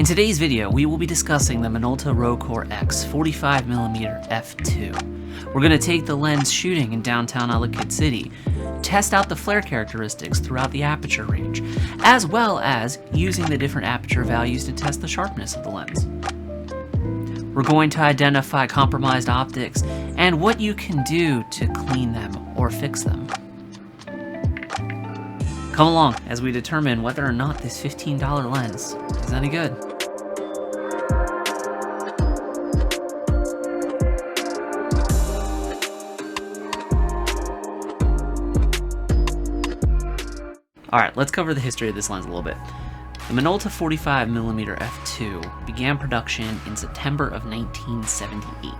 In today's video, we will be discussing the Minolta Rokkor X 45mm f2. We're going to take the lens shooting in downtown Ellicott City, test out the flare characteristics throughout the aperture range, as well as using the different aperture values to test the sharpness of the lens. We're going to identify compromised optics and what you can do to clean them or fix them. Come along as we determine whether or not this $15 lens is any good. Alright, let's cover the history of this lens a little bit. The Minolta 45mm f2 began production in September of 1978.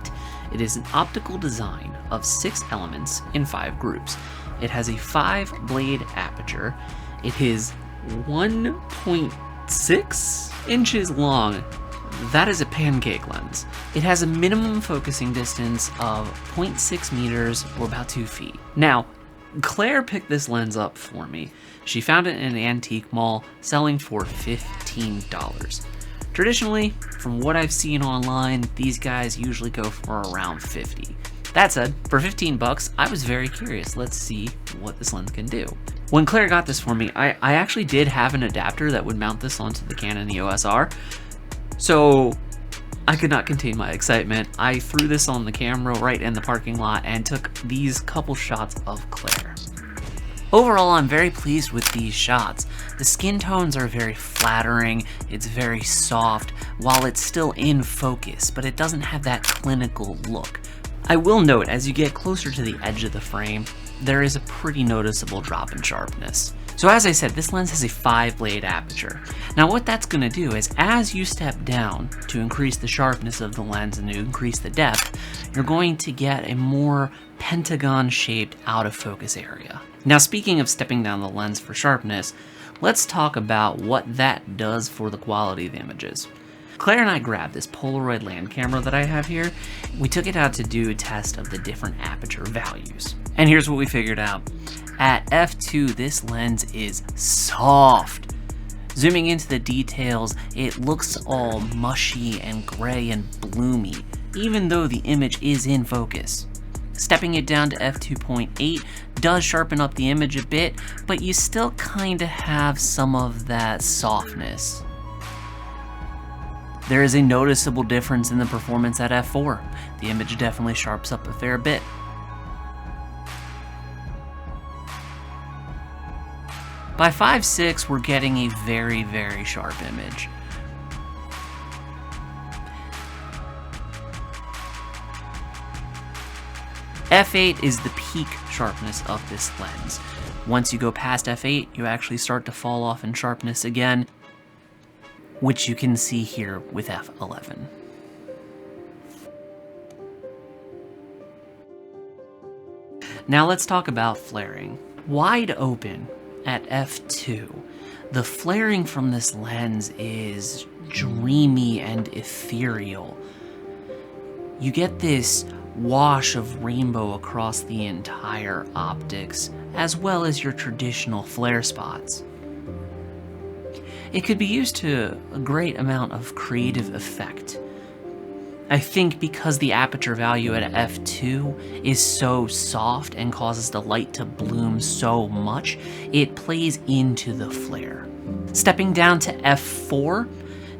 It is an optical design of 6 elements in 5 groups. It has a 5-blade aperture. It is 1.6 inches long. That is a pancake lens. It has a minimum focusing distance of 0.6 meters or about 2 feet. Now, Claire picked this lens up for me. She found it in an antique mall selling for $15. Traditionally, from what I've seen online, these guys usually go for around $50. That said, for 15 bucks, I was very curious. Let's see what this lens can do. When Claire got this for me, I actually did have an adapter that would mount this onto the Canon EOS R. So I could not contain my excitement. I threw this on the camera right in the parking lot and took these couple shots of Claire. Overall, I'm very pleased with these shots. The skin tones are very flattering, it's very soft, while it's still in focus, but it doesn't have that clinical look. I will note, as you get closer to the edge of the frame, there is a pretty noticeable drop in sharpness. So as I said, this lens has a 5-blade aperture. Now what that's going to do is, as you step down to increase the sharpness of the lens and to increase the depth, you're going to get a more pentagon-shaped out-of-focus area. Now speaking of stepping down the lens for sharpness, let's talk about what that does for the quality of the images. Claire and I grabbed this Polaroid land camera that I have here. We took it out to do a test of the different aperture values. And here's what we figured out. At f2, this lens is soft. Zooming into the details, it looks all mushy and gray and bloomy, even though the image is in focus. Stepping it down to f2.8 does sharpen up the image a bit, but you still kinda have some of that softness. There is a noticeable difference in the performance at f4. The image definitely sharps up a fair bit. By 5.6, we're getting a very, very sharp image. f8 is the peak sharpness of this lens. Once you go past f8, you actually start to fall off in sharpness again, which you can see here with f11. Now let's talk about flaring. Wide open at f2, the flaring from this lens is dreamy and ethereal. You get this wash of rainbow across the entire optics, as well as your traditional flare spots. It could be used to a great amount of creative effect. I think because the aperture value at f2 is so soft and causes the light to bloom so much, it plays into the flare. Stepping down to f4,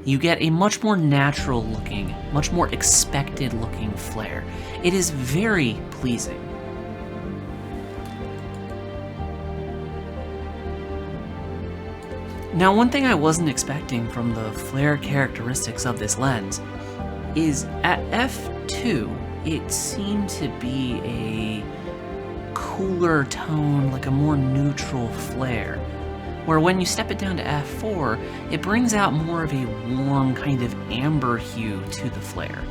you get a much more natural looking, much more expected looking flare. It is very pleasing. Now, one thing I wasn't expecting from the flare characteristics of this lens is at f2, it seemed to be a cooler tone, like a more neutral flare, where when you step it down to f4, it brings out more of a warm kind of amber hue to the flare.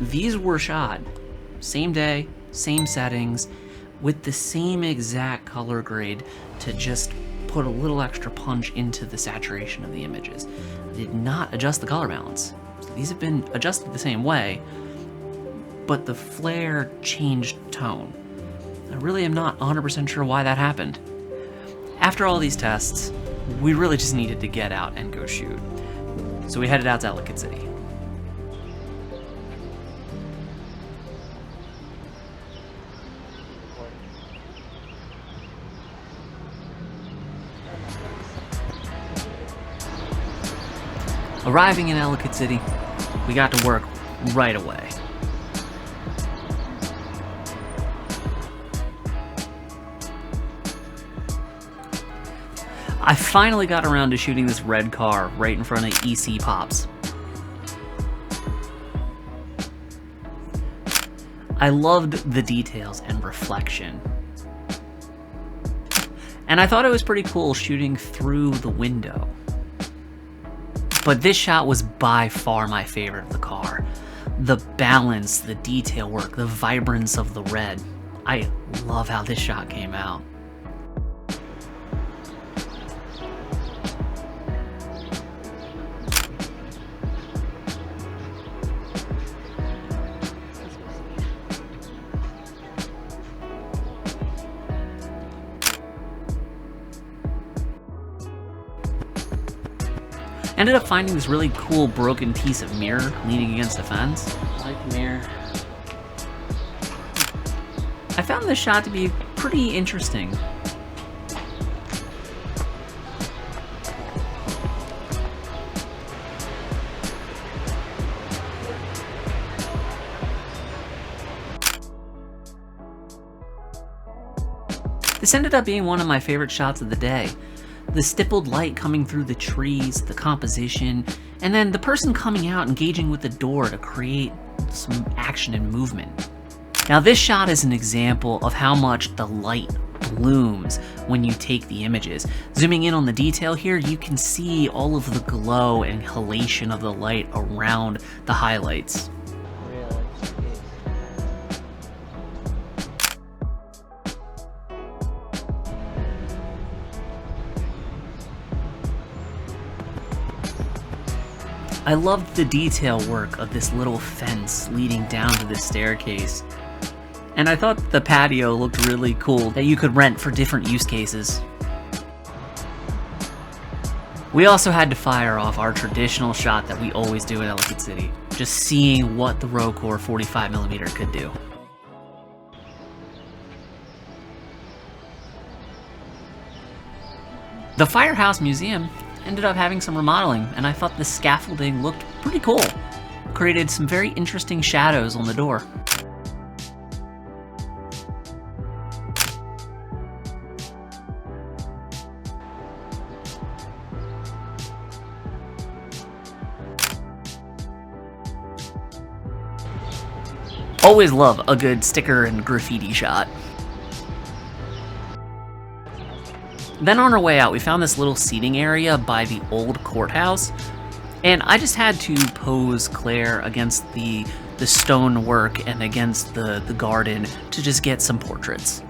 These were shot same day, same settings, with the same exact color grade to just put a little extra punch into the saturation of the images. I did not adjust the color balance. So these have been adjusted the same way, but the flare changed tone. I really am not 100% sure why that happened. After all these tests, we really just needed to get out and go shoot. So we headed out to Ellicott City. Arriving in Ellicott City, we got to work right away. I finally got around to shooting this red car right in front of EC Pops. I loved the details and reflection. And I thought it was pretty cool shooting through the window. But this shot was by far my favorite of the car. The balance, the detail work, the vibrance of the red. I love how this shot came out. Ended up finding this really cool broken piece of mirror leaning against a fence. I like the mirror. I found this shot to be pretty interesting. This ended up being one of my favorite shots of the day. The stippled light coming through the trees, the composition, and then the person coming out engaging with the door to create some action and movement. Now this shot is an example of how much the light blooms when you take the images. Zooming in on the detail here, you can see all of the glow and halation of the light around the highlights. I loved the detail work of this little fence leading down to this staircase. And I thought the patio looked really cool that you could rent for different use cases. We also had to fire off our traditional shot that we always do in Ellicott City, just seeing what the Rokkor 45mm could do. The Firehouse Museum ended up having some remodeling, and I thought the scaffolding looked pretty cool. Created some very interesting shadows on the door. Always love a good sticker and graffiti shot. Then on our way out, we found this little seating area by the old courthouse, and I just had to pose Claire against the stonework and against the garden to just get some portraits.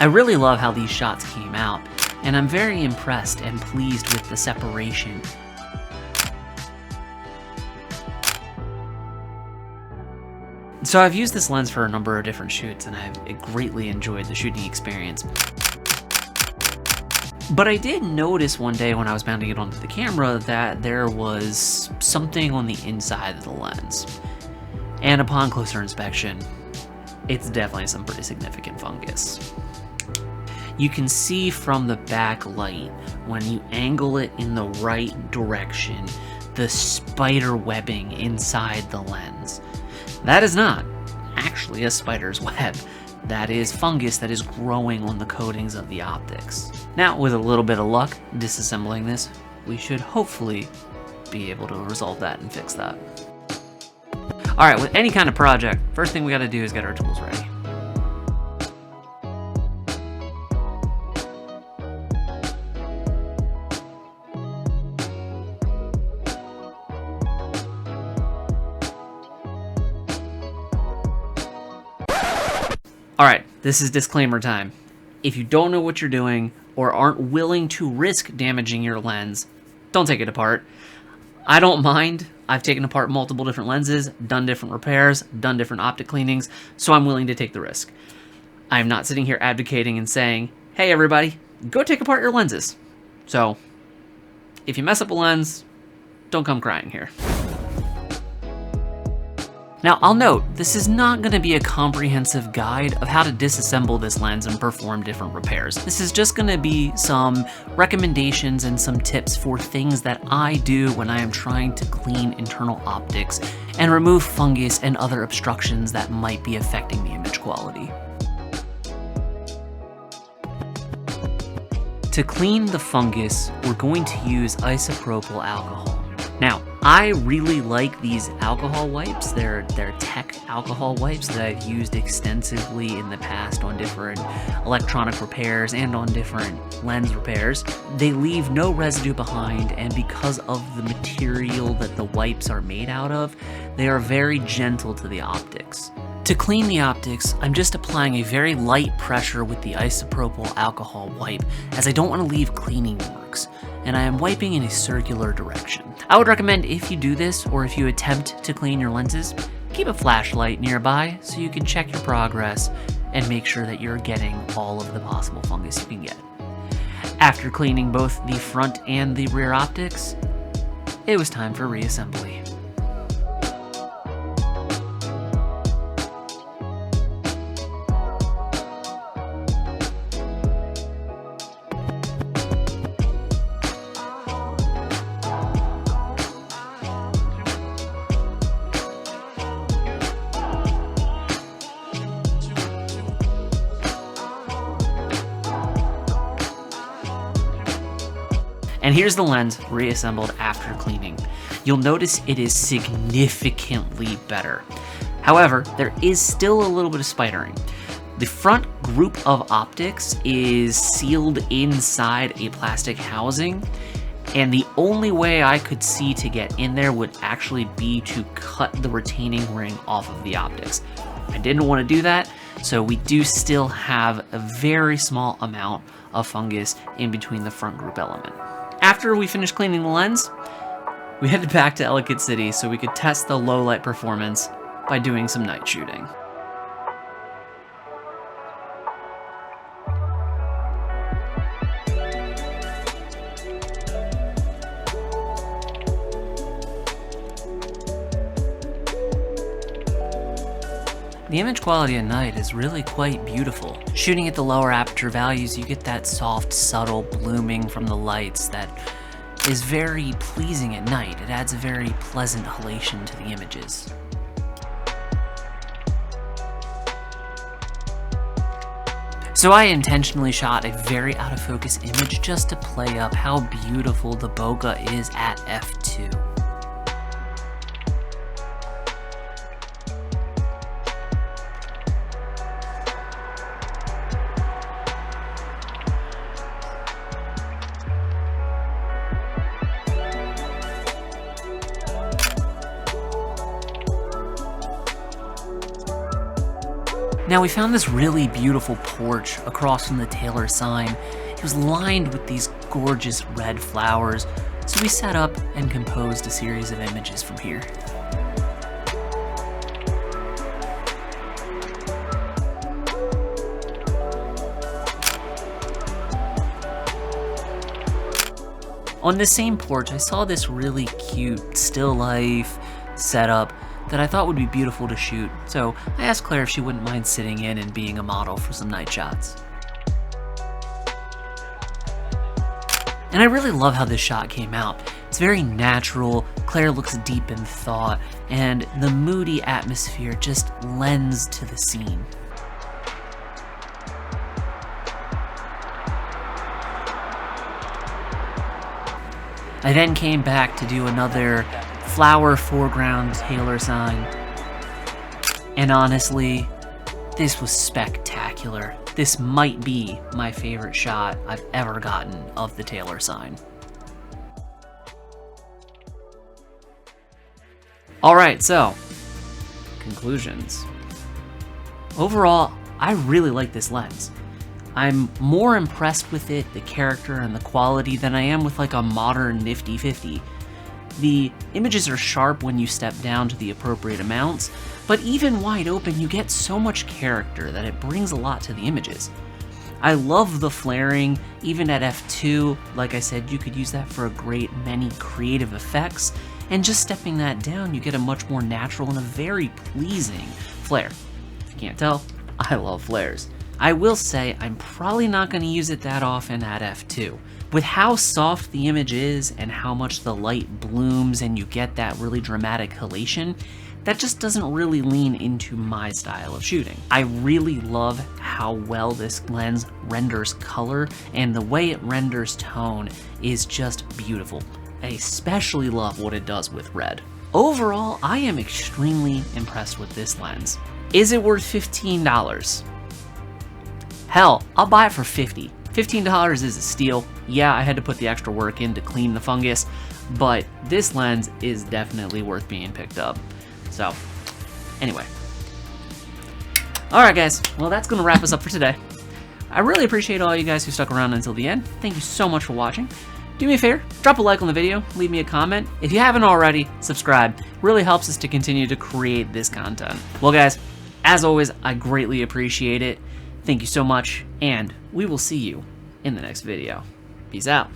I really love how these shots came out, and I'm very impressed and pleased with the separation. So I've used this lens for a number of different shoots, and I've greatly enjoyed the shooting experience. But I did notice one day when I was mounting it onto the camera that there was something on the inside of the lens. And upon closer inspection, it's definitely some pretty significant fungus. You can see from the backlight, when you angle it in the right direction, the spider webbing inside the lens. That is not actually a spider's web. That is fungus that is growing on the coatings of the optics. Now, with a little bit of luck disassembling this, we should hopefully be able to resolve that and fix that. Alright, with any kind of project, first thing we gotta do is get our tools ready. Alright, this is disclaimer time. If you don't know what you're doing, or aren't willing to risk damaging your lens, don't take it apart. I don't mind. I've taken apart multiple different lenses, done different repairs, done different optic cleanings, so I'm willing to take the risk. I'm not sitting here advocating and saying, hey everybody, go take apart your lenses. So, if you mess up a lens, don't come crying here. Now, I'll note, this is not going to be a comprehensive guide of how to disassemble this lens and perform different repairs. This is just going to be some recommendations and some tips for things that I do when I am trying to clean internal optics and remove fungus and other obstructions that might be affecting the image quality. To clean the fungus, we're going to use isopropyl alcohol. Now, I really like these alcohol wipes. They're tech alcohol wipes that I've used extensively in the past on different electronic repairs and on different lens repairs. They leave no residue behind, and because of the material that the wipes are made out of, they are very gentle to the optics. To clean the optics, I'm just applying a very light pressure with the isopropyl alcohol wipe, as I don't want to leave cleaning marks, and I am wiping in a circular direction. I would recommend if you do this, or if you attempt to clean your lenses, keep a flashlight nearby so you can check your progress and make sure that you're getting all of the possible fungus you can get. After cleaning both the front and the rear optics, it was time for reassembly. And here's the lens reassembled after cleaning. You'll notice it is significantly better. However, there is still a little bit of spidering. The front group of optics is sealed inside a plastic housing, and the only way I could see to get in there would actually be to cut the retaining ring off of the optics. I didn't want to do that, so we do still have a very small amount of fungus in between the front group element. After we finished cleaning the lens, we headed back to Ellicott City so we could test the low light performance by doing some night shooting. The image quality at night is really quite beautiful. Shooting at the lower aperture values, you get that soft, subtle blooming from the lights that is very pleasing at night. It adds a very pleasant halation to the images. So I intentionally shot a very out of focus image just to play up how beautiful the bokeh is at f2. Now we found this really beautiful porch across from the Taylor sign. It was lined with these gorgeous red flowers, so we set up and composed a series of images from here. On this same porch, I saw this really cute still life setup that I thought would be beautiful to shoot, so I asked Claire if she wouldn't mind sitting in and being a model for some night shots. And I really love how this shot came out. It's very natural, Claire looks deep in thought, and the moody atmosphere just lends to the scene. I then came back to do another flower foreground Taylor sign, and honestly, this was spectacular. This might be my favorite shot I've ever gotten of the Taylor sign. Alright, so, conclusions. Overall, I really like this lens. I'm more impressed with it, the character and the quality, than I am with like a modern Nifty 50. The images are sharp when you step down to the appropriate amounts, but even wide open you get so much character that it brings a lot to the images. I love the flaring, even at f2. Like I said, you could use that for a great many creative effects, and just stepping that down you get a much more natural and a very pleasing flare. If you can't tell, I love flares. I will say I'm probably not going to use it that often at f2. With how soft the image is and how much the light blooms and you get that really dramatic halation, that just doesn't really lean into my style of shooting. I really love how well this lens renders color, and the way it renders tone is just beautiful. I especially love what it does with red. Overall, I am extremely impressed with this lens. Is it worth $15? Hell, I'll buy it for $50. $15 is a steal. Yeah, I had to put the extra work in to clean the fungus, but this lens is definitely worth being picked up. So, anyway. Alright guys, well that's going to wrap us up for today. I really appreciate all you guys who stuck around until the end. Thank you so much for watching. Do me a favor, drop a like on the video, leave me a comment. If you haven't already, subscribe. Really helps us to continue to create this content. Well guys, as always, I greatly appreciate it. Thank you so much, and we will see you in the next video. Peace out.